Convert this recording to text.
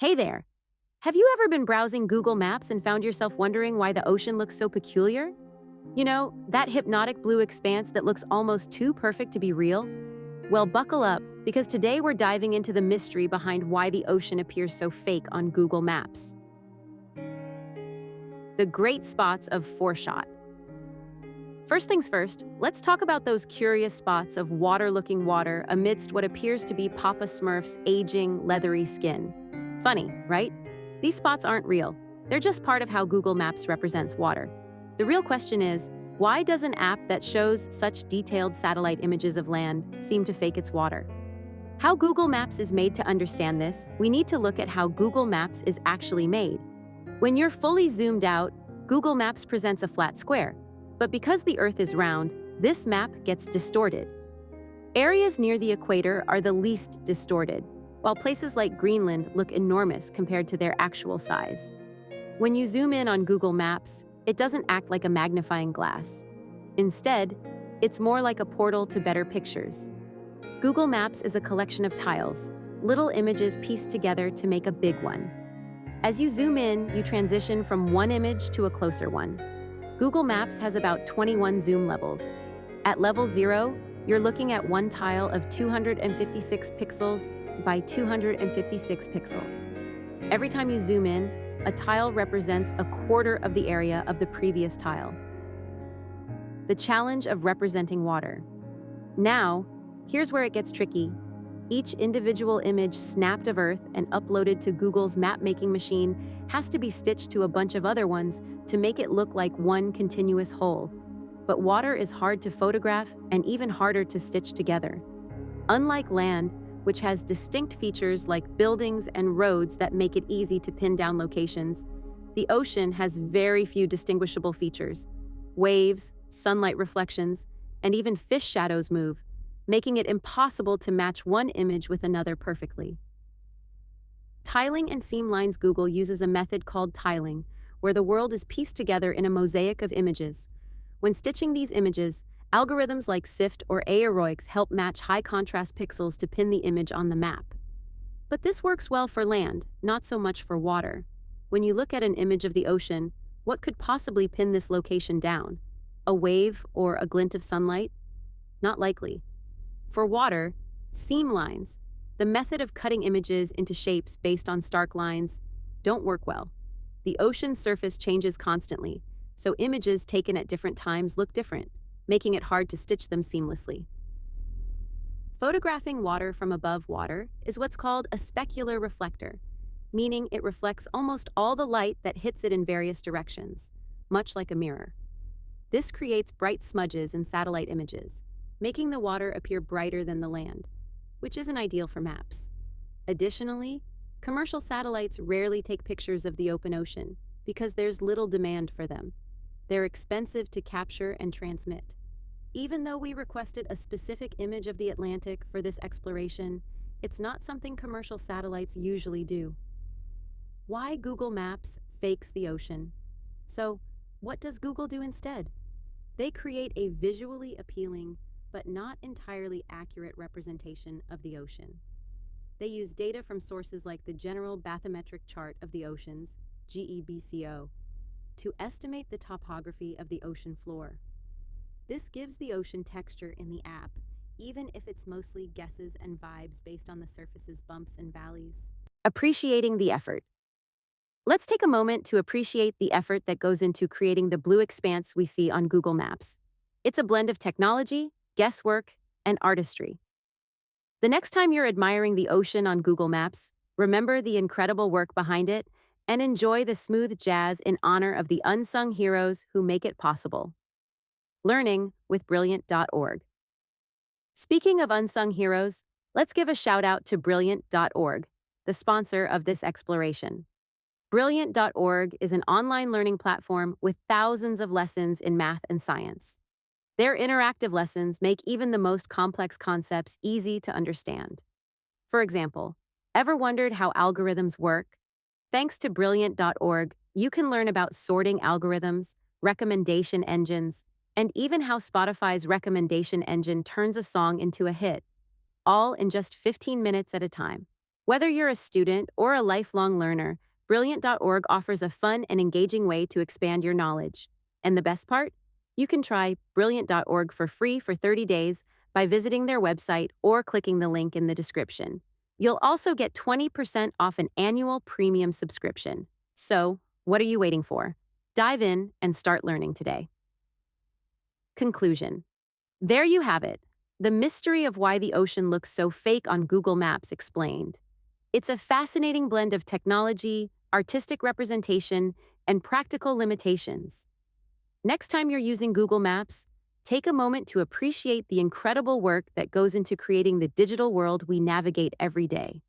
Hey there! Have you ever been browsing Google Maps and found yourself wondering why the ocean looks so peculiar? You know, that hypnotic blue expanse that looks almost too perfect to be real? Well, buckle up, because today we're diving into the mystery behind why the ocean appears so fake on Google Maps. The great spots of foreshot. First things first, let's talk about those curious spots of water-looking water amidst what appears to be Papa Smurf's aging, leathery skin. Funny, right? These spots aren't real. They're just part of how Google Maps represents water. The real question is, why does an app that shows such detailed satellite images of land seem to fake its water? How Google Maps is made to understand this, we need to look at how Google Maps is actually made. When you're fully zoomed out, Google Maps presents a flat square. But because the Earth is round, this map gets distorted. Areas near the equator are the least distorted, while places like Greenland look enormous compared to their actual size. When you zoom in on Google Maps, it doesn't act like a magnifying glass. Instead, it's more like a portal to better pictures. Google Maps is a collection of tiles, little images pieced together to make a big one. As you zoom in, you transition from one image to a closer one. Google Maps has about 21 zoom levels. At level 0, you're looking at one tile of 256 pixels by 256 pixels. Every time you zoom in, a tile represents a quarter of the area of the previous tile. The challenge of representing water. Now, here's where it gets tricky. Each individual image snapped of Earth and uploaded to Google's map-making machine has to be stitched to a bunch of other ones to make it look like one continuous whole. But water is hard to photograph and even harder to stitch together. Unlike land, which has distinct features like buildings and roads that make it easy to pin down locations, the ocean has very few distinguishable features. Waves, sunlight reflections, and even fish shadows move, making it impossible to match one image with another perfectly. Tiling and seam lines. Google uses a method called tiling, where the world is pieced together in a mosaic of images. When stitching these images, algorithms like SIFT or Aeroix help match high-contrast pixels to pin the image on the map. But this works well for land, not so much for water. When you look at an image of the ocean, what could possibly pin this location down? A wave or a glint of sunlight? Not likely. For water, seam lines, the method of cutting images into shapes based on stark lines, don't work well. The ocean's surface changes constantly, so images taken at different times look different, making it hard to stitch them seamlessly. Photographing water from above water is what's called a specular reflector, meaning it reflects almost all the light that hits it in various directions, much like a mirror. This creates bright smudges in satellite images, making the water appear brighter than the land, which isn't ideal for maps. Additionally, commercial satellites rarely take pictures of the open ocean because there's little demand for them. They're expensive to capture and transmit. Even though we requested a specific image of the Atlantic for this exploration, it's not something commercial satellites usually do. Why Google Maps fakes the ocean? So, what does Google do instead? They create a visually appealing, but not entirely accurate representation of the ocean. They use data from sources like the General Bathymetric Chart of the Oceans, GEBCO, to estimate the topography of the ocean floor. This gives the ocean texture in the app, even if it's mostly guesses and vibes based on the surface's bumps and valleys. Appreciating the effort. Let's take a moment to appreciate the effort that goes into creating the blue expanse we see on Google Maps. It's a blend of technology, guesswork, and artistry. The next time you're admiring the ocean on Google Maps, remember the incredible work behind it and enjoy the smooth jazz in honor of the unsung heroes who make it possible. Learning with Brilliant.org. Speaking of unsung heroes, let's give a shout out to Brilliant.org, the sponsor of this exploration. Brilliant.org is an online learning platform with thousands of lessons in math and science. Their interactive lessons make even the most complex concepts easy to understand. For example, ever wondered how algorithms work? Thanks to Brilliant.org, you can learn about sorting algorithms, recommendation engines, and even how Spotify's recommendation engine turns a song into a hit, all in just 15 minutes at a time. Whether you're a student or a lifelong learner, Brilliant.org offers a fun and engaging way to expand your knowledge. And the best part? You can try Brilliant.org for free for 30 days by visiting their website or clicking the link in the description. You'll also get 20% off an annual premium subscription. So, what are you waiting for? Dive in and start learning today. Conclusion. There you have it. The mystery of why the ocean looks so fake on Google Maps explained. It's a fascinating blend of technology, artistic representation, and practical limitations. Next time you're using Google Maps, take a moment to appreciate the incredible work that goes into creating the digital world we navigate every day.